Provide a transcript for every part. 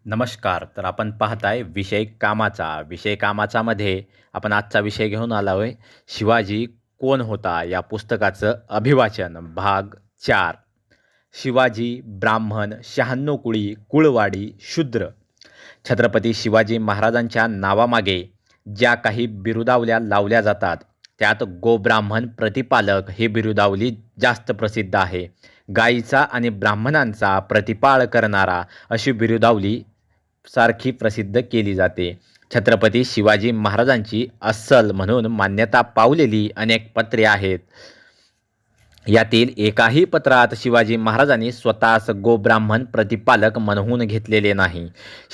नमस्कार. तर आपण पाहताय विषय कामाचा मध्ये आपण आजचा विषय घेऊन आलो आहे. शिवाजी कोण होता या पुस्तकाचं अभिवाचन भाग 4. शिवाजी ब्राह्मण 96 कुळी कुळवाडी शूद्र. छत्रपती शिवाजी महाराजांच्या नावामागे ज्या काही बिरुदावल्या लावल्या जातात त्यात गोब्राह्मण प्रतिपालक ही बिरुदावली जास्त प्रसिद्ध आहे. गायीचा आणि ब्राह्मणांचा प्रतिपाळ करणारा अशी बिरुदावली सारखी प्रसिद्ध केली जाते. छत्रपती शिवाजी महाराजांची अस्सल म्हणून मान्यता पावलेली अनेक पत्रे आहेत. यातील एकाही पत्रात शिवाजी महाराजांनी स्वतःस गोब्राह्मण प्रतिपालक म्हणवून घेतलेले नाही.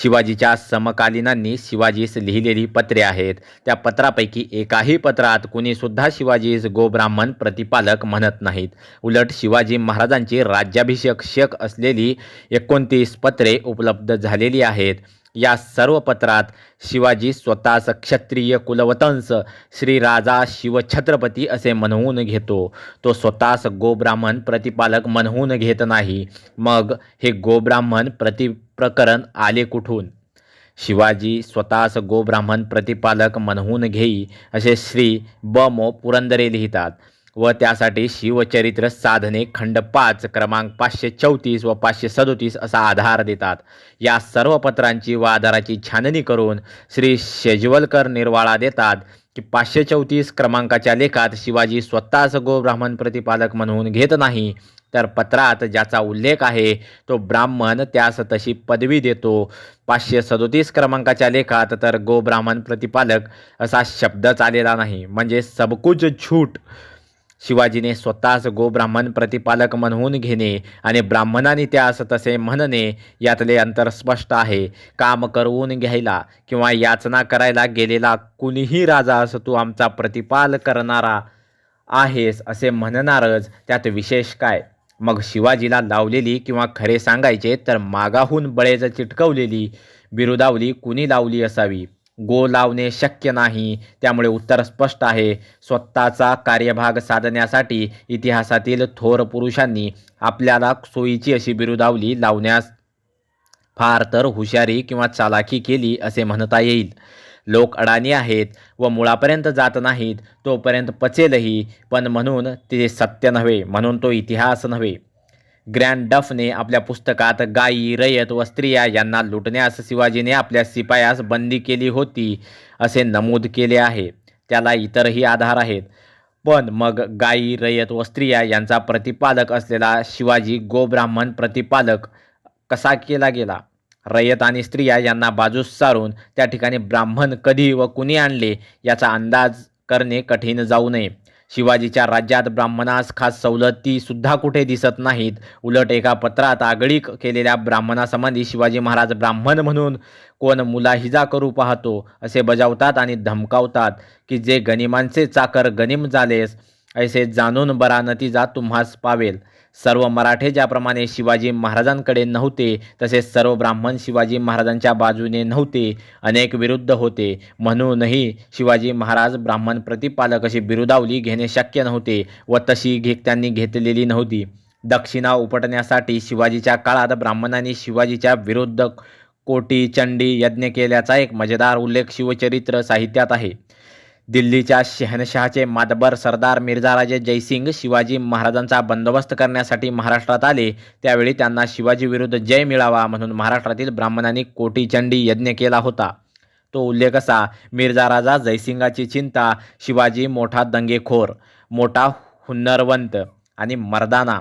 शिवाजीच्या समकालीनांनी शिवाजीस लिहिलेली पत्रे आहेत. त्या पत्रापैकी एकाही पत्रात कुणीसुद्धा शिवाजीस गोब्राह्मण प्रतिपालक म्हणत नाहीत. उलट शिवाजी महाराजांची राज्याभिषेक शक असलेली 29 पत्रे उपलब्ध झालेली आहेत. या सर्व पत्रात शिवाजी स्वतःस क्षत्रिय कुलवतंस श्रीराजा शिवछत्रपती असे म्हणवून घेतो. तो स्वतःस गोब्राह्मण प्रतिपालक म्हणवून घेत नाही. मग हे गोब्राह्मण प्रकरण आले कुठून? शिवाजी स्वतःस गोब्राह्मण प्रतिपालक म्हणवून घेई असे श्री ब मो पुरंदरे लिहितात व त्यासाठी शिवचरित्र साधने खंड 5 क्रमांक 534 व 537 असा आधार देतात. या सर्व पत्रांची व आधाराची छाननी करून श्री शेजवलकर निर्वाळा देतात की 534 क्रमांकाच्या लेखात शिवाजी स्वतःच गोब्राह्मण प्रतिपालक म्हणून घेत नाही, तर पत्रात ज्याचा उल्लेख आहे तो ब्राह्मण त्यास तशी पदवी देतो. 537 क्रमांकाच्या लेखात तर गोब्राह्मण प्रतिपालक असा शब्दच आलेला नाही. म्हणजे सबकुछ झूट. शिवाजीने स्वतःच गोब्राह्मण प्रतिपालक म्हणवून घेणे आणि ब्राह्मणांनी त्यास तसे म्हणणे यातले अंतर स्पष्ट आहे. काम करवून घ्यायला किंवा याचना करायला गेलेला कुणीही राजा असो तू आमचा प्रतिपाल करणारा आहेस असे म्हणणारच, त्यात विशेष काय? मग शिवाजीला लावलेली किंवा खरे सांगायचे तर मागाहून बळेज चिटकवलेली बिरुदावली कुणी लावली असावी? गो लावणे शक्य नाही. त्यामुळे उत्तर स्पष्ट आहे. स्वतःचा कार्यभाग साधण्यासाठी इतिहासातील थोर पुरुषांनी आपल्याला सोयीची अशी बिरुदावली लावण्यास फार तर हुशारी किंवा चालाकी केली असे म्हणता येईल. लोक अडाणी आहेत व मुळापर्यंत जात नाहीत तोपर्यंत पचेलही, पण म्हणून ते सत्य नव्हे, म्हणून तो इतिहास नव्हे. ग्रँड डफने आपल्या पुस्तकात गायी, रयत व स्त्रिया यांना लुटण्यास शिवाजीने आपल्या शिपायास बंदी केली होती असे नमूद केले आहे. त्याला इतरही आधार आहेत. पण मग गायी, रयत व स्त्रिया यांचा प्रतिपालक असलेला शिवाजी गोब्राह्मण प्रतिपालक कसा केला गेला? रयत आणि स्त्रिया यांना बाजूस सारून त्या ठिकाणी ब्राह्मण कधी व कुणी आणले याचा अंदाज करणे कठीण जाऊ नये. शिवाजीच्या राज्यात ब्राह्मणास खास सवलती सुद्धा कुठे दिसत नाहीत. उलट एका पत्रात आगळीक केलेल्या ब्राह्मणासंबंधी शिवाजी महाराज ब्राह्मण म्हणून कोण मुलाहिजा करू पाहतो असे बजावतात आणि धमकावतात की जे गनिमांचे चाकर गनिम झालेस ऐसे जाणून बरा नतीजा तुम्हास पावेल. सर्व मराठे ज्याप्रमाणे शिवाजी महाराजांकडे नव्हते तसे सर्व ब्राह्मण शिवाजी महाराजांच्या बाजूने नव्हते. अनेक विरुद्ध होते. म्हणूनही शिवाजी महाराज ब्राह्मण प्रतिपालक अशी बिरुदावली घेणे शक्य नव्हते व तशी त्यांनी घेतलेली नव्हती. दक्षिणा उपटण्यासाठी शिवाजीच्या काळात ब्राह्मणांनी शिवाजीच्या विरुद्ध कोटी चंडी यज्ञ केल्याचा एक मजेदार उल्लेख शिवचरित्र साहित्यात आहे. दिल्लीच्या शहनशहाचे मातबर सरदार मिर्झाराजे जयसिंग शिवाजी महाराजांचा बंदोबस्त करण्यासाठी महाराष्ट्रात आले. त्यावेळी त्यांना शिवाजी विरुद्ध जय मिळावा म्हणून महाराष्ट्रातील ब्राह्मणांनी कोटीचंडी यज्ञ केला होता. तो उल्लेख असा: मिर्झा राजा जयसिंगाची चिंता, शिवाजी मोठा दंगेखोर, मोठा हुन्नरवंत आणि मर्दाना,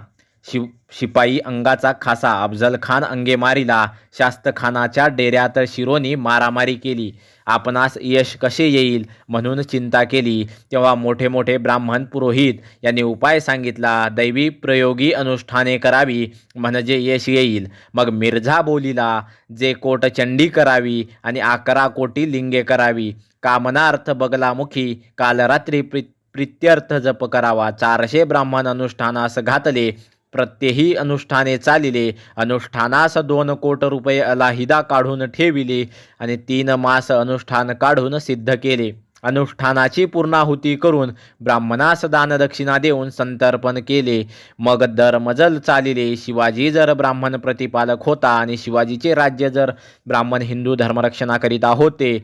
शिपाई अंगाचा खासा, अफजल खान अंगे मारिला, शास्तखानाच्या डेऱ्यात शिरोनी मारामारी केली, आपणास यश कसे येईल म्हणून चिंता केली. तेव्हा मोठे मोठे ब्राह्मण पुरोहित यांनी उपाय सांगितला. दैवी प्रयोगी अनुष्ठाने करावी म्हणजे यश येईल. मग मिर्झा बोलिला, जे कोटचंडी करावी आणि 11 कोटी लिंगे करावी, कामनार्थ बगलामुखी, काल रात्री प्रित्यर्थ जप करावा. 400 ब्राह्मण अनुष्ठानास घातले. प्रत्येही अनुष्ठाने चालिले. अनुष्ठानास 2 कोट रुपये अलाहिदा काढून ठेविले आणि 3 मास अनुष्ठान काढून सिद्ध केले. अनुष्ठानाची पूर्णाहुती करून ब्राह्मणास दानदक्षिणा देऊन संतर्पण केले. मग दरमजल चालिले. शिवाजी जर ब्राह्मण प्रतिपालक होता आणि शिवाजीचे राज्य जर ब्राह्मण हिंदू धर्मरक्षणाकरिता होते,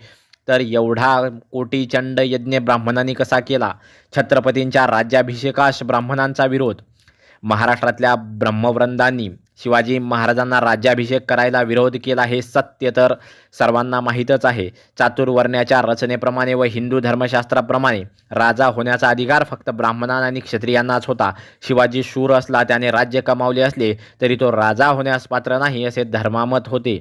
तर एवढा कोटीचंड यज्ञ ब्राह्मणांनी कसा केला? छत्रपतींच्या राज्याभिषेकास ब्राह्मणांचा विरोध. महाराष्ट्रातल्या ब्रह्मवृंदांनी शिवाजी महाराजांना राज्याभिषेक करायला विरोध केला हे सत्य तर सर्वांना माहीतच आहे. चातुर्वर्ण्याच्या रचनेप्रमाणे व हिंदू धर्मशास्त्राप्रमाणे राजा होण्याचा अधिकार फक्त ब्राह्मणांना आणि क्षत्रियांनाच होता. शिवाजी शूर असला, त्याने राज्य कमावले असले तरी तो राजा होण्यास पात्र नाही असे धर्मामत होते.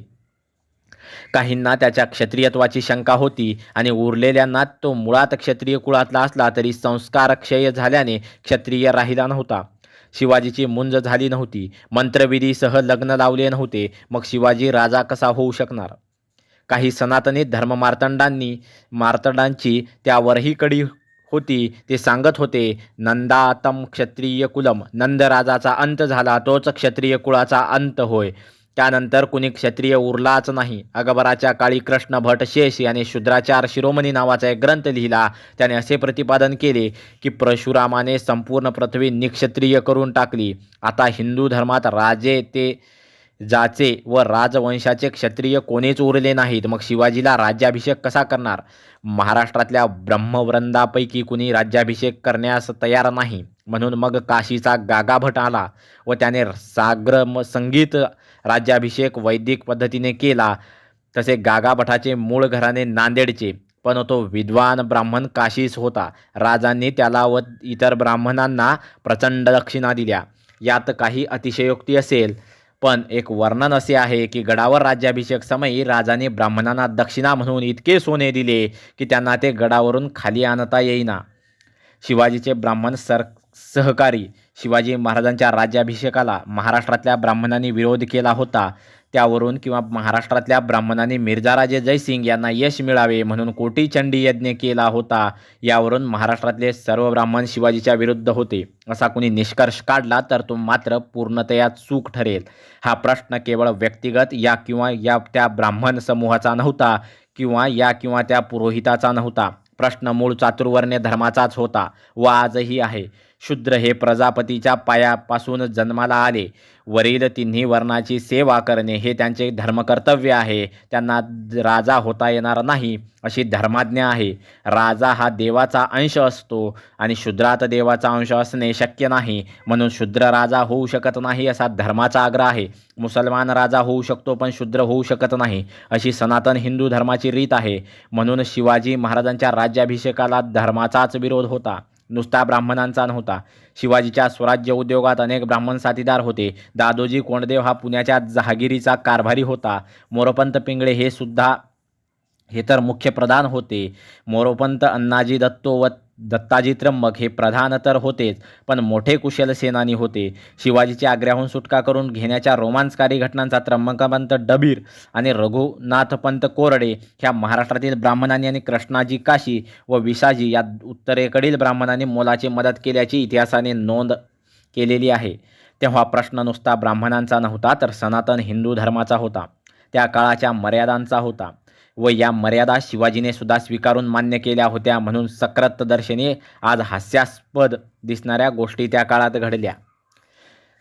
काहींना त्याच्या क्षत्रियत्वाची शंका होती आणि उरलेल्यांना तो मुळात क्षत्रिय कुळातला असला तरी संस्कार क्षय झाल्याने क्षत्रिय राहिला नव्हता. शिवाजीची मुंज झाली नव्हती. मंत्रविधीसह लग्न लावले नव्हते. मग शिवाजी राजा कसा होऊ शकणार? काही सनातनी मार्तंडांची त्यावरही कडी होती. ते सांगत होते, नंदातम क्षत्रिय कुलम. नंद राजाचा अंत झाला तोच क्षत्रिय कुळाचा अंत होय. त्यानंतर कुणी क्षत्रिय उरलाच नाही. अकबराच्या काळी कृष्ण भट शेष याने शूद्राचार शिरोमणी नावाचा एक ग्रंथ लिहिला. त्याने असे प्रतिपादन केले की परशुरामाने संपूर्ण पृथ्वी निक्षत्रिय करून टाकली. आता हिंदू धर्मात राजे ते जाचे व राजवंशाचे क्षत्रिय कोणीच उरले नाहीत. मग शिवाजीला राज्याभिषेक कसा करणार? महाराष्ट्रातल्या ब्रह्मवृंदापैकी कुणी राज्याभिषेक करण्यास तयार नाही. म्हणून मग काशीचा गागाभट आला व त्याने साग्र संगीत राज्याभिषेक वैदिक पद्धतीने केला. तसे गागाभटाचे मूळ घराणे नांदेडचे, पण तो विद्वान ब्राह्मण काशीस होता. राजांनी त्याला व इतर ब्राह्मणांना प्रचंड दक्षिणा दिल्या. यात काही अतिशयोक्ती असेल, पण एक वर्णन असे आहे की गडावर राज्याभिषेक समयी राजाने ब्राह्मणांना दक्षिणा म्हणून इतके सोने दिले की त्यांना ते गडावरून खाली आणता येईना. शिवाजीचे ब्राह्मण सहकारी. शिवाजी महाराजांच्या राज्याभिषेकाला महाराष्ट्रातल्या ब्राह्मणांनी विरोध केला होता. त्यावरून किंवा महाराष्ट्रातल्या ब्राह्मणांनी मिर्झाराजे जयसिंग यांना यश मिळावे म्हणून कोटीचंडी यज्ञ केला होता. यावरून महाराष्ट्रातले सर्व ब्राह्मण शिवाजीच्या विरुद्ध होते असा कुणी निष्कर्ष काढला तर तो मात्र पूर्णतया चूक ठरेल. हा प्रश्न केवळ व्यक्तिगत या त्या ब्राह्मण समूहाचा नव्हता किंवा त्या पुरोहिताचा नव्हता. प्रश्न मूळ चातुर्वर्ण्य धर्माचाच होता व आजही आहे. शूद्र हे प्रजापतीच्या पायापासून जन्माला आले. वरील तिन्ही वर्णाची सेवा करणे हे त्यांचे धर्मकर्तव्य आहे. त्यांना राजा होता येणार नाही अशी धर्माज्ञा आहे. राजा हा देवाचा अंश असतो आणि शूद्रात देवाचा अंश असणे शक्य नाही. म्हणून शूद्र राजा होऊ शकत नाही असा धर्माचा आग्रह आहे. मुसलमान राजा होऊ शकतो पण शूद्र होऊ शकत नाही अशी सनातन हिंदू धर्माची रीत आहे. म्हणून शिवाजी महाराजांच्या राज्याभिषेकाला धर्माचाच विरोध होता, नुसता ब्राह्मणांचा नव्हता. शिवाजीच्या स्वराज्य उद्योगात अनेक ब्राह्मण साथीदार होते. दादोजी कोंडदेव हा पुण्याच्या जहागिरीचा कारभारी होता. मोरोपंत पिंगळे हे तर मुख्य प्रधान होते. मोरोपंत, अण्णाजी दत्तो व दत्ताजी त्र्यंबक हे प्रधान तर होतेच, पण मोठे कुशल सेनानी होते. शिवाजीच्या आग्र्याहून सुटका करून घेण्याच्या रोमांचकारी घटनांचा त्र्यंबकपंत डबीर आणि रघुनाथपंत कोरडे ह्या महाराष्ट्रातील ब्राह्मणांनी आणि कृष्णाजी काशी व विसाजी या उत्तरेकडील ब्राह्मणांनी मोलाची मदत केल्याची इतिहासाने नोंद केलेली आहे. तेव्हा प्रश्न नुसता ब्राह्मणांचा नव्हता तर सनातन हिंदू धर्माचा होता, त्या काळाच्या मर्यादांचा होता व या मर्यादा शिवाजीने सुद्धा स्वीकारून मान्य केल्या होत्या. म्हणून सकृत दर्शनी आज हास्यास्पद दिसणाऱ्या गोष्टी त्या काळात घडल्या.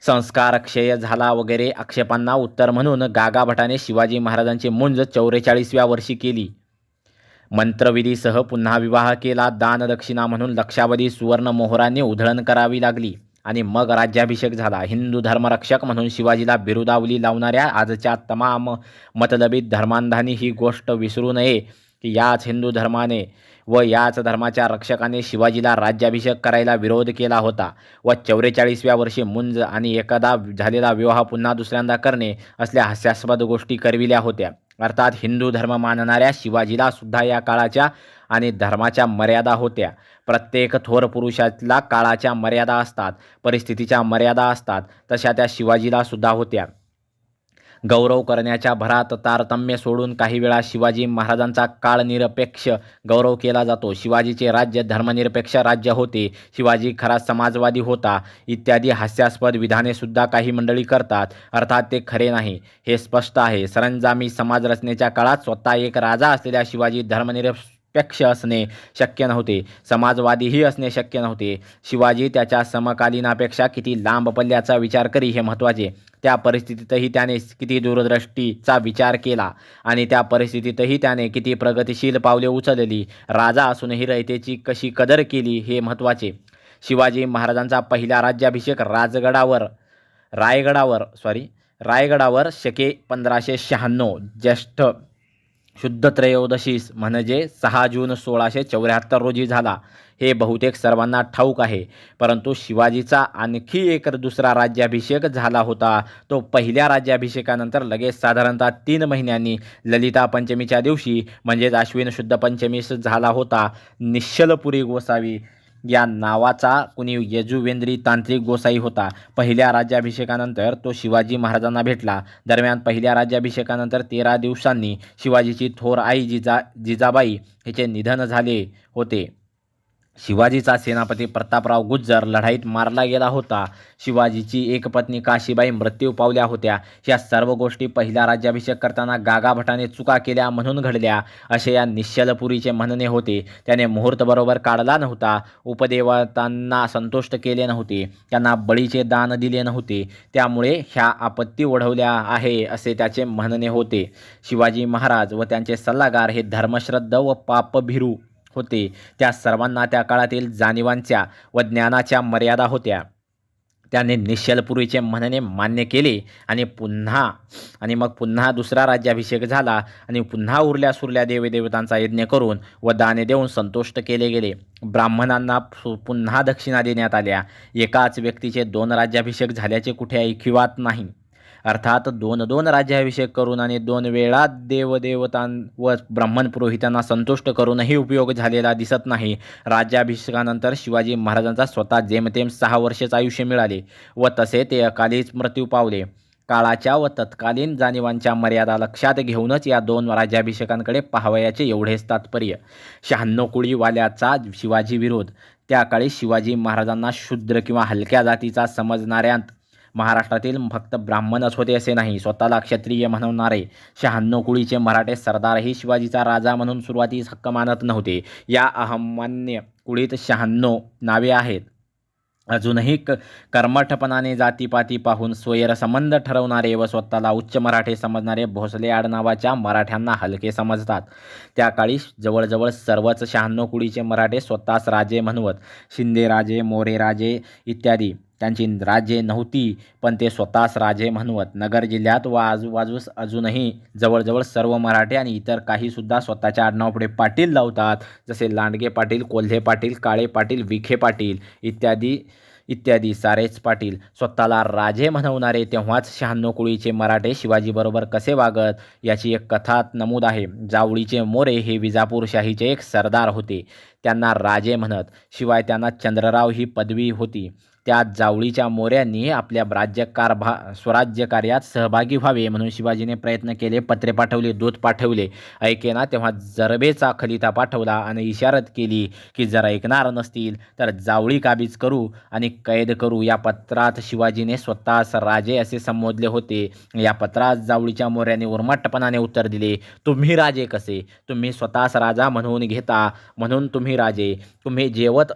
संस्कार क्षय झाला वगैरे आक्षेपांना उत्तर म्हणून गागाभटाने शिवाजी महाराजांची मुंज 44व्या वर्षी केली. मंत्रविधीसह पुन्हा विवाह केला. दानदक्षिणा म्हणून लक्षावधी सुवर्ण मोहरांनी उधळण करावी लागली आणि मग राज्याभिषेक झाला. हिंदू धर्मरक्षक म्हणून शिवाजीला बिरुदावली लावणाऱ्या आजच्या तमाम मतलबी धर्मांधांनी ही गोष्ट विसरू नये की याच हिंदू धर्माने व याच धर्माच्या रक्षकाने शिवाजीला राज्याभिषेक करायला विरोध केला होता व 44व्या वर्षी मुंज आणि एकदा झालेला विवाह पुन्हा दुसऱ्यांदा करणे असल्या हास्यास्पद गोष्टी करविल्या होत्या. अर्थात हिंदू धर्म मानणाऱ्या शिवाजीला सुद्धा या काळाच्या आणि धर्माच्या मर्यादा होत्या. प्रत्येक थोर पुरुषाला काळाच्या मर्यादा असतात, परिस्थितीच्या मर्यादा असतात, तशा त्या शिवाजीला सुद्धा होत्या. गौरव करण्याच्या भरात तारतम्य सोडून काही वेळा शिवाजी महाराजांचा काळनिरपेक्ष गौरव केला जातो. शिवाजीचे राज्य धर्मनिरपेक्ष राज्य होते. शिवाजी खरा समाजवादी होता इत्यादी हास्यास्पद विधाने सुद्धा काही मंडळी करतात. अर्थात ते खरे नाही हे स्पष्ट आहे. सरंजामी समाज रचनेच्या काळात स्वतः एक राजा असलेल्या शिवाजी निरपेक्ष असणे शक्य नव्हते, समाजवादीही असणे शक्य नव्हते. शिवाजी त्याच्या समकालीनापेक्षा किती लांब पल्ल्याचा विचार करी हे महत्त्वाचे. त्या परिस्थितीतही त्याने किती दूरदृष्टीचा विचार केला आणि त्या परिस्थितीतही त्याने किती प्रगतिशील पावले उचलली. राजा असूनही रयतेची कशी कदर केली हे महत्त्वाचे. शिवाजी महाराजांचा पहिला राज्याभिषेक रायगडावर शके 1596 ज्येष्ठ शुद्ध त्रयोदशीस म्हणजे 6 जून 1674 रोजी झाला. हे बहुतेक सर्वांना ठाऊक आहे. परंतु शिवाजीचा आणखी एक दुसरा राज्याभिषेक झाला होता. तो पहिल्या राज्याभिषेकानंतर लगेच साधारणतः 3 महिन्यांनी ललिता पंचमीच्या दिवशी म्हणजेच आश्विन शुद्ध पंचमीस झाला होता. निश्चलपुरी गोसावी या नावाचा कुणी यजुवेंद्री तांत्रिक गोसाई होता. पहिल्या राज्याभिषेकानंतर तो शिवाजी महाराजांना भेटला. दरम्यान पहिल्या राज्याभिषेकानंतर 13 दिवसांनी शिवाजीची थोर आई जिजाबाई हिचे निधन झाले होते. शिवाजीचा सेनापती प्रतापराव गुज्जर लढाईत मारला गेला होता. शिवाजीची एक पत्नी काशीबाई मृत्यू पावल्या होत्या. ह्या सर्व गोष्टी पहिला राज्याभिषेक करताना गागाभटाने चुका केल्या म्हणून घडल्या असे या निश्चलपुरीचे म्हणणे होते. त्याने मुहूर्त बरोबर काढला नव्हता, उपदेवतांना संतुष्ट केले नव्हते, त्यांना बळीचे दान दिले नव्हते, त्यामुळे ह्या आपत्ती ओढवल्या आहे असे त्याचे म्हणणे होते. शिवाजी महाराज व त्यांचे सल्लागार हे धर्मश्रद्ध व पापभीरू होते. त्या सर्वांना त्या काळातील जाणीवांच्या व ज्ञानाच्या मर्यादा होत्या. त्याने निश्चलपुरीचे म्हणणे मान्य केले आणि मग पुन्हा दुसरा राज्याभिषेक झाला आणि पुन्हा उरल्या सुरल्या देवदेवतांचा यज्ञ करून व दाने देऊन संतुष्ट केले गेले. ब्राह्मणांना पुन्हा दक्षिणा देण्यात आल्या. एकाच व्यक्तीचे 2 राज्याभिषेक झाल्याचे कुठे ऐकिवात नाही. अर्थात 2 राज्याभिषेक करून आणि 2 वेळा देवदेवतां व ब्राह्मण पुरोहितांना संतुष्ट करूनही उपयोग झालेला दिसत नाही. राज्याभिषेकानंतर शिवाजी महाराजांचा स्वतः जेमतेम 6 वर्षेच आयुष्य मिळाले व तसे ते अकालीच मृत्यू पावले. काळाच्या व तत्कालीन जाणीवांच्या मर्यादा लक्षात घेऊनच या 2 राज्याभिषेकांकडे पाहावयाचे एवढेच तात्पर्य. 96 कुळीवाल्याचा शिवाजी विरोध. त्या काळी शिवाजी महाराजांना शूद्र किंवा हलक्या जातीचा समजणाऱ्यांत महाराष्ट्रातील फक्त ब्राह्मणच होते असे नाही. स्वतःला क्षत्रिय म्हणवणारे 96 कुळीचे मराठे सरदारही शिवाजीचा राजा म्हणून सुरुवातीस हक्क मानत नव्हते. या अहमान्य कुळीत 96 नावे आहेत. अजूनही कर्मठपणाने जातीपाती पाहून स्वैरसंबंध ठरवणारे व स्वतःला उच्च मराठे समजणारे भोसले आडनावाच्या मराठ्यांना हलके समजतात. त्या काळी जवळजवळ सर्वच 96 कुळीचे मराठे स्वतःस राजे म्हणवत. शिंदेराजे, मोरेराजे इत्यादी त्यांची राज्ये नव्हती, पण ते स्वतःस राजे म्हणवत. नगर जिल्ह्यात व आजूबाजूस अजूनही जवळजवळ सर्व मराठे आणि इतर काहीसुद्धा स्वतःच्या आडनावापुढे पाटील लावतात. जसे लांडगे पाटील, कोल्हे पाटील, काळे पाटील, विखे पाटील इत्यादी सारेच पाटील. स्वतःला राजे म्हणवणारे तेव्हाच 96 कुळीचे मराठे शिवाजीबरोबर कसे वागत याची एक कथा नमूद आहे. जावळीचे मोरे हे विजापूर शाहीचे एक सरदार होते. त्यांना राजे म्हणत. शिवाय त्यांना चंद्रराव ही पदवी होती. त्या जावळीच्या मोऱ्यांनी आपल्या स्वराज्यकार्यात सहभागी व्हावे म्हणून शिवाजीने प्रयत्न केले. पत्रे पाठवले, दूत पाठवले, ऐकेना तेव्हा जरबेचा खलिता पाठवला आणि इशारत केली की जर ऐकणार नसतील तर जावळी काबीज करू आणि कैद करू. या पत्रात शिवाजीने स्वतःस राजे असे संबोधले होते. या पत्रात जावळीच्या मोऱ्यांनी उर्मटपणाने उत्तर दिले, तुम्ही राजे कसे? तुम्ही स्वतःस राजा म्हणून घेता म्हणून तुम्ही राजे. तुम्ही जेवत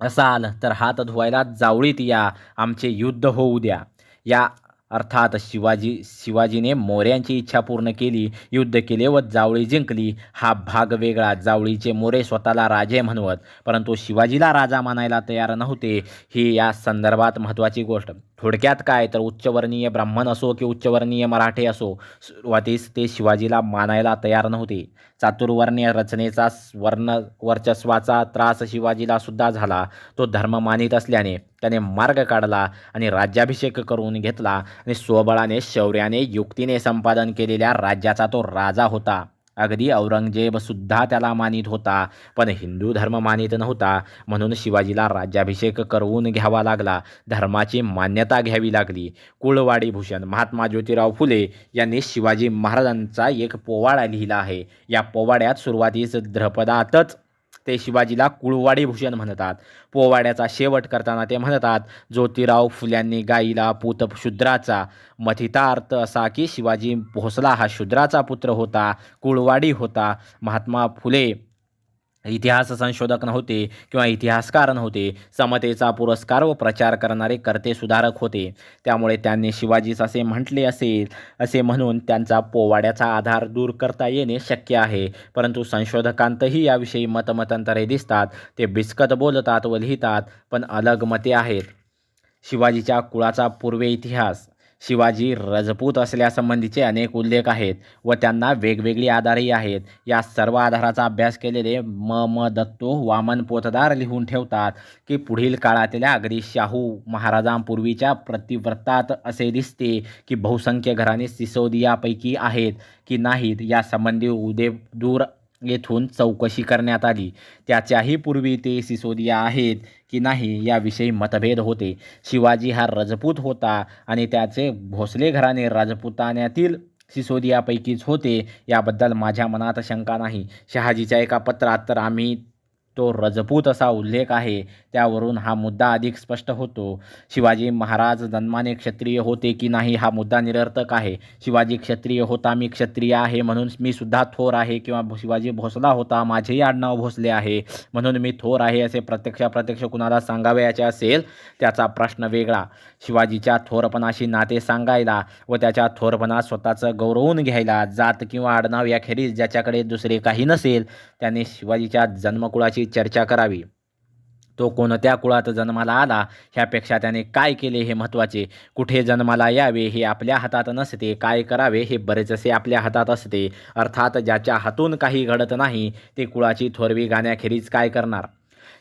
असाल तर हात धुवायला जावळीत या, आमचे युद्ध होऊ द्या. या अर्थात शिवाजीने मोऱ्यांची इच्छा पूर्ण केली, युद्ध केले व जावळी जिंकली. हा भाग वेगळा. जावळीचे मोरे स्वतःला राजे म्हणवत, परंतु शिवाजीला राजा मानायला तयार नव्हते. ही या संदर्भात महत्त्वाची गोष्ट. थोडक्यात काय तर उच्चवर्णीय ब्राह्मण असो की उच्चवर्णीय मराठे असो, सुरुवातीस ते शिवाजीला मानायला तयार नव्हते. चातुर्वर्ण्य रचनेचा वर्चस्वाचा त्रास शिवाजीला सुद्धा झाला. तो धर्म मानित असल्याने त्याने मार्ग काढला आणि राज्याभिषेक करून घेतला आणि स्वबळाने, शौर्याने, युक्तीने संपादन केलेल्या राज्याचा तो राजा होता. अगदी औरंगजेब सुद्धा त्याला मानित होता, पण हिंदू धर्म मानित नव्हता. म्हणून शिवाजीला राज्याभिषेक करून घ्यावा लागला, धर्माची मान्यता घ्यावी लागली. कुळवाडी भूषण महात्मा ज्योतिराव फुले यांनी शिवाजी महाराजांचा एक पोवाडा लिहिला आहे. या पोवाड्यात सुरुवातीस द्रपदातच ते शिवाजीला कुळवाडी भूषण म्हणतात. पोवाड्याचा शेवट करताना ते म्हणतात, ज्योतिराव फुल्यांनी गाईला पूत शूद्राचा. मथितार्थ असा की शिवाजी भोसला हा शूद्राचा पुत्र होता, कुळवाडी होता. महात्मा फुले इतिहास संशोधक नव्हते किंवा इतिहासकार नव्हते. समतेचा पुरस्कार व प्रचार करणारे कर्ते सुधारक होते. त्यामुळे त्यांनी शिवाजीस असे म्हटले असेल असे म्हणून त्यांचा पोवाड्याचा आधार दूर करता येणे शक्य आहे. परंतु संशोधकांतही याविषयी मतमतांतरे दिसतात. ते बिचकत बोलतात व लिहितात, पण अलग मते आहेत. शिवाजीच्या कुळाचा पूर्व इतिहास. शिवाजी रजपूत असल्यासंबंधीचे अनेक उल्लेख आहेत व त्यांना वेगवेगळी आधारही आहेत. या सर्व आधाराचा अभ्यास केलेले म दत्तो, वामन पोतदार लिहून ठेवतात की पुढील काळातल्या अगदी शाहू महाराजांपूर्वीच्या प्रतिवृत्तात असे दिसते की बहुसंख्य घराणे सिसोदियापैकी आहेत की नाहीत यासंबंधी उदेपूर येथून चौकशी करण्यात आली. त्याच्याही पूर्वी ते सिसोदिया आहेत की नाही याविषयी मतभेद होते. शिवाजी हा रजपूत होता आणि त्याचे भोसले घराणे राजपुतान्यातील सिसोदियापैकीच होते याबद्दल माझ्या मनात शंका नाही. शहाजीच्या एका पत्रात तर आम्ही तो रजपूत असा उल्लेख आहे. त्यावरून हा मुद्दा अधिक स्पष्ट होतो. शिवाजी महाराज जन्माने क्षत्रिय होते की नाही हा मुद्दा निरर्थक आहे. शिवाजी क्षत्रिय होता, मी क्षत्रिय आहे म्हणून मी सुद्धा थोर आहे, किंवा शिवाजी भोसला होता, माझेही आडनाव भोसले आहे म्हणून मी थोर आहे असे प्रत्यक्ष कुणाला सांगावयाचे असेल त्याचा प्रश्न वेगळा. शिवाजीच्या थोरपणाशी नाते सांगायला व त्याच्या थोरपणात स्वतःचं गौरवून घ्यायला जात किंवा आडनाव याखेरीज ज्याच्याकडे दुसरे काही नसेल त्याने शिवाजीच्या जन्मकुळाची चर्चा करावी. तो कोणत्या कुळात जन्माला आला ह्यापेक्षा त्याने काय केले हे महत्त्वाचे. कुठे जन्माला यावे हे आपल्या हातात नसते, काय करावे हे बरेचसे आपल्या हातात असते. अर्थात ज्याच्या हातून काही घडत नाही ते कुळाची थोरवी गाण्याखेरीज काय करणार.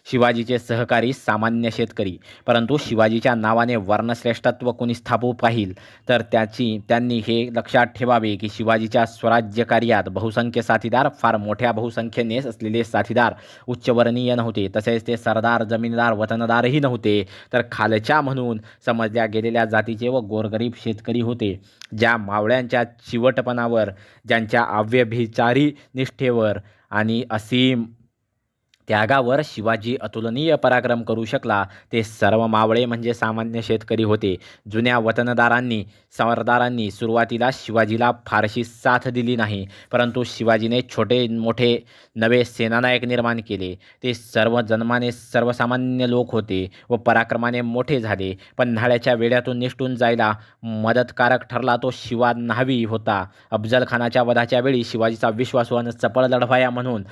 शिवाजीचे सहकारी सामान्य शेतकरी. परंतु शिवाजीच्या नावाने वर्णश्रेष्ठत्व कोणी स्थापू पाहिल तर त्यांनी हे लक्षात ठेवावे की शिवाजीच्या स्वराज्यकार्यात बहुसंख्य साथीदार, फार मोठ्या बहुसंख्येने असलेले साथीदार उच्चवर्णीय नव्हते. तसेच ते सरदार, जमीनदार, वतनदारही नव्हते, तर खालच्या म्हणून समजल्या गेलेल्या जातीचे व गोरगरीब शेतकरी होते. ज्या मावळ्यांच्या चिवटपणावर, ज्यांच्या अव्यभिचारी निष्ठेवर आणि असीम त्यागावर शिवाजी अतुलनीय पराक्रम करू शकला ते सर्व मावळे म्हणजे सामान्य शेतकरी होते. जुन्या वतनदारांनी, सरदारांनी सुरुवातीला शिवाजीला फारशी साथ दिली नाही, परंतु शिवाजीने छोटे मोठे नवे सेनानायक निर्माण केले. ते सर्व जन्माने सर्वसामान्य लोक होते व पराक्रमाने मोठे झाले. पन्हाळ्याच्या वेड्यातून निसटून जायला मदतकारक ठरला तो शिवा न्हावी होता. अफजल खानाच्या वधाच्या वेळी शिवाजीचा विश्वासू आणि चपळ लढवाया म्हणून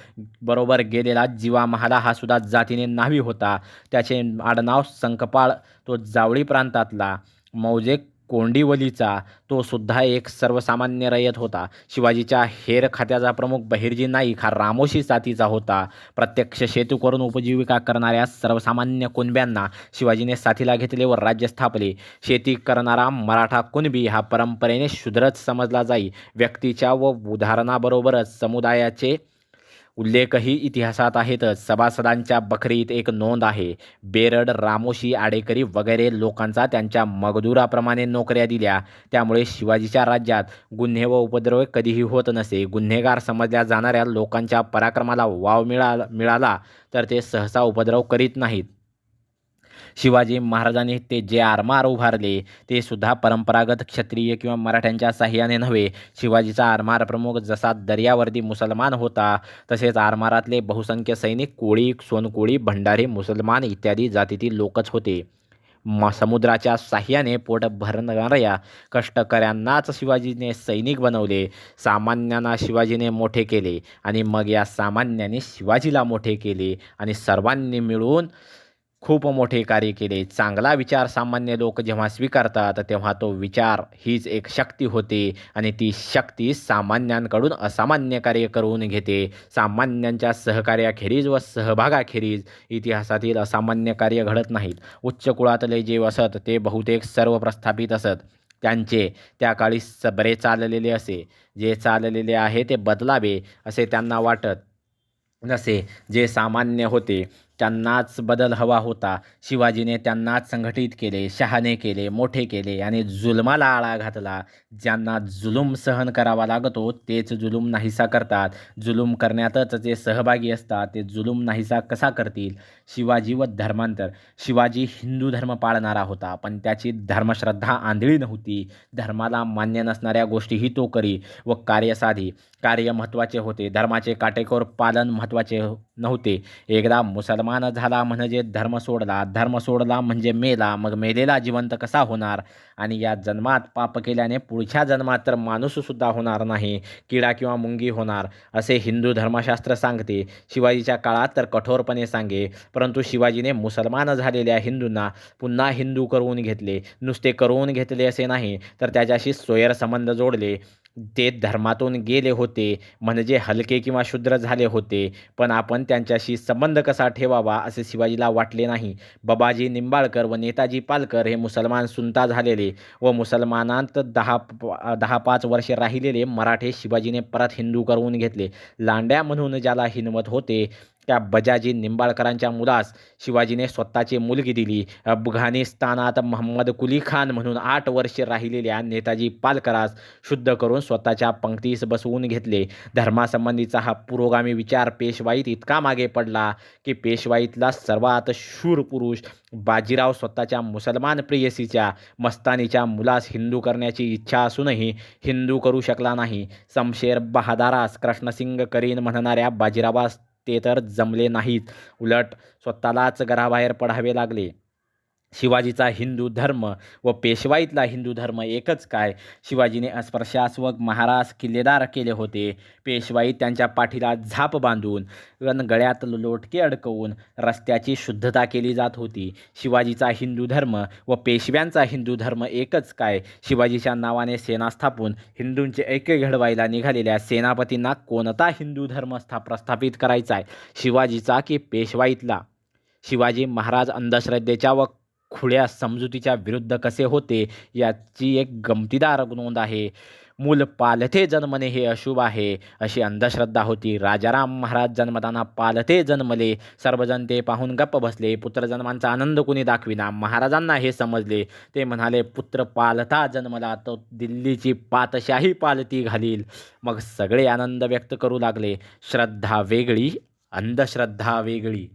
बरोबर गेलेला जीवा महाला हा सुद्धा जातीने न्हावी होता. त्याचे आडनाव संकपाळ, तो जावळी प्रांतातला. मौजे कोंडिवलीचा, तो सुद्धा एक सर्वसामान्य रयत होता. शिवाजीच्या हेर खात्याचा प्रमुख बहिर्जी नाईक हा रामोशी जातीचा होता. प्रत्यक्ष शेती करून उपजीविका करणाऱ्या सर्वसामान्य कुणब्यांना शिवाजीने साथीला घेतले व राज्य स्थापले. शेती करणारा मराठा कुणबी हा परंपरेने शूद्रच समजला जाई. व्यक्तीच्या व उदाहरणाबरोबरच समुदायाचे उल्लेखही इतिहासात आहेतच. सभासदांच्या बखरीत एक नोंद आहे. बेरड, रामोशी, आडेकरी वगैरे लोकांचा त्यांच्या मगदुराप्रमाणे नोकऱ्या दिल्या. त्यामुळे शिवाजीच्या राज्यात गुन्हे व उपद्रव कधीही होत नसे. गुन्हेगार समजल्या जाणाऱ्या लोकांच्या पराक्रमाला वाव मिळाला तर ते सहसा उपद्रव करीत नाहीत. शिवाजी महाराजांनी ते जे आरमार उभारले ते सुद्धा परंपरागत क्षत्रिय किंवा मराठ्यांच्या साह्याने नव्हे. शिवाजीचा आरमार प्रमुख जसा दर्यावर्दी मुसलमान होता तसेच आरमारातले बहुसंख्य सैनिक कोळी, सोनकोळी, भंडारी, मुसलमान इत्यादी जातीतील लोकच होते. समुद्राच्या साह्याने पोट भरणाऱ्या कष्टकऱ्यांनाच शिवाजीने सैनिक बनवले. सामान्यांना शिवाजीने मोठे केले आणि मग या सामान्यांनी शिवाजीला मोठे केले आणि सर्वांनी मिळून खूप मोठे कार्य केले. चांगला विचार सामान्य लोक जेव्हा स्वीकारतात तेव्हा तो विचार हीच एक शक्ती होते आणि ती शक्ती सामान्यांकडून असामान्य कार्य करून घेते. सामान्यांच्या सहकार्याखेरीज व सहभागाखेरीज इतिहासातील असामान्य कार्य घडत नाहीत. उच्च कुळातले जे असत ते बहुतेक सर्व प्रस्थापित असत. त्यांचे त्या काळी बरे चाललेले असे. जे चाललेले आहे ते बदलावे असे त्यांना वाटत नसे. जे सामान्य होते त्यांनाच बदल हवा होता. शिवाजीने त्यांनाच संघटित केले, शहाणे केले, मोठे केले आणि जुलमाला आळा घातला. ज्यांना जुलूम सहन करावा लागतो तेच जुलूम नाहीसा करतात. जुलूम करण्यातच जे सहभागी असतात ते जुलूम नाहीसा कसा करतील? शिवाजी व धर्मांतर. शिवाजी हिंदू धर्म पाळणारा होता, पण त्याची धर्मश्रद्धा आंधळी नव्हती. धर्माला मान्य नसणाऱ्या गोष्टीही तो करी व कार्य साधी. कार्य महत्त्वाचे होते, धर्माचे काटेकोर पालन महत्त्वाचे नव्हते. एकदा मुसलमान झाला म्हणजे धर्म सोडला, धर्म सोडला म्हणजे मेला, मग मेलेला जिवंत कसा होणार? आणि या जन्मात पाप केल्याने पुढच्या जन्मात तर माणूससुद्धा होणार नाही, किडा किंवा मुंगी होणार, असे हिंदू धर्मशास्त्र सांगते. शिवाजीच्या काळात तर कठोरपणे सांगे, परंतु शिवाजीने मुसलमान झालेल्या हिंदूंना पुन्हा हिंदू करून घेतले. नुसते करून घेतले असे नाही, तर त्याच्याशी स्वैरसंबंध जोडले. ते धर्मातून गेले होते म्हणजे हलके किंवा शूद्र झाले होते, पण आपण त्यांच्याशी संबंध कसा ठेवावा असे शिवाजीला वाटले नाही. बाबाजी निंबाळकर व नेताजी पालकर हे मुसलमान सुनता झालेले व मुसलमानांत 10-5 वर्षे राहिलेले मराठे शिवाजीने परत हिंदू करून घेतले. लांड्या म्हणून ज्याला हिनवत होते त्या बजाजी निंबाळकरांच्या मुलास शिवाजीने स्वतःची मुलगी दिली. अफगाणिस्तानात महम्मद कुली खान म्हणून 8 वर्षे राहिलेल्या नेताजी पालकरास शुद्ध करून स्वतःच्या पंक्तीस बसवून घेतले. धर्मासंबंधीचा हा पुरोगामी विचार पेशवाईत इतका मागे पडला की पेशवाईतला सर्वात शूर पुरुष बाजीराव स्वतःच्या मुसलमान प्रेयसीच्या मस्तानीच्या मुलास हिंदू करण्याची इच्छा असूनही हिंदू करू शकला नाही. शमशेर बहादारास कृष्णसिंग करीन म्हणणाऱ्या बाजीरावास ते तर जमले नाहीत, उलट स्वतःलाच घराबाहेर पडावे लागले. शिवाजीचा हिंदू धर्म व पेशवाईतला हिंदू धर्म एकच काय? शिवाजीने अस्पृश्यास व महारास किल्लेदार केले होते. पेशवाईत त्यांच्या पाठीला झाप बांधून गळ्यात लोटके अडकवून रस्त्याची शुद्धता केली जात होती. शिवाजीचा हिंदू धर्म व पेशव्यांचा हिंदू धर्म एकच काय? शिवाजीच्या नावाने सेना स्थापून हिंदूंचे ऐक्य घडवायला निघालेल्या सेनापतींना कोणता हिंदू धर्म प्रस्थापित करायचा आहे, शिवाजीचा की पेशवाईतला? शिवाजी महाराज अंधश्रद्धेच्या व खुल्या समजुतीच्या विरुद्ध कसे होते याची एक गमतीदार नोंद आहे. मूल पालथे जन्मने हे अशुभ आहे, अशी अंधश्रद्धा होती. राजाराम महाराज जन्मताना पालथे जन्मले. सर्वजण ते पाहून गप्प बसले. पुत्रजन्मांचा आनंद कुणी दाखविना. महाराजांना हे समजले. ते म्हणाले, पुत्र पालथा जन्मला तो दिल्लीची पातशाही पालती घालील. मग सगळे आनंद व्यक्त करू लागले. श्रद्धा वेगळी, अंधश्रद्धा वेगळी.